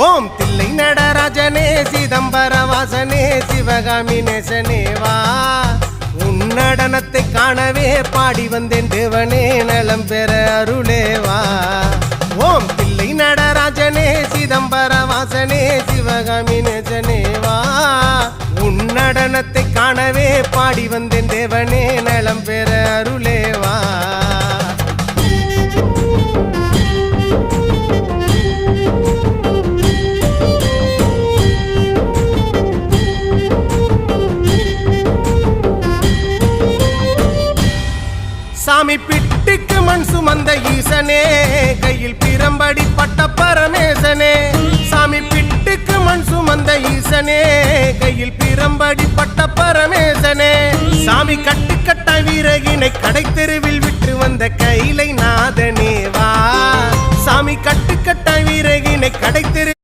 ஓம் தில்லை நடராஜனே சிதம்பர வாசனே சிவகாமி நேசனே வா உன் நடனத்தை காணவே பாடி வந்தேன் தேவனே நலம் பெற அருளேவா ஓம் தில்லை நடராஜனே சிதம்பர வாசனே சிவகாமி நேசனே வா உன் நடனத்தை காணவே பாடி வந்தேன் தேவனே நலம் பெற அருளேவா சாமி பிட்டுக்கு மண் சுமந்த ஈசனே கையில் பிரம்படி பட்ட பரமேசனே சாமி பிட்டுக்கு மண் சுமந்த ஈசனே கையில் பிரம்படி பட்ட பரமேசனே சாமி கட்டுக்கட்ட வீரகினை கடை தெருவில் விட்டு வந்த கைலை நாதனே வா சாமி கட்டுக்கட்ட வீரகினை கடை தெரு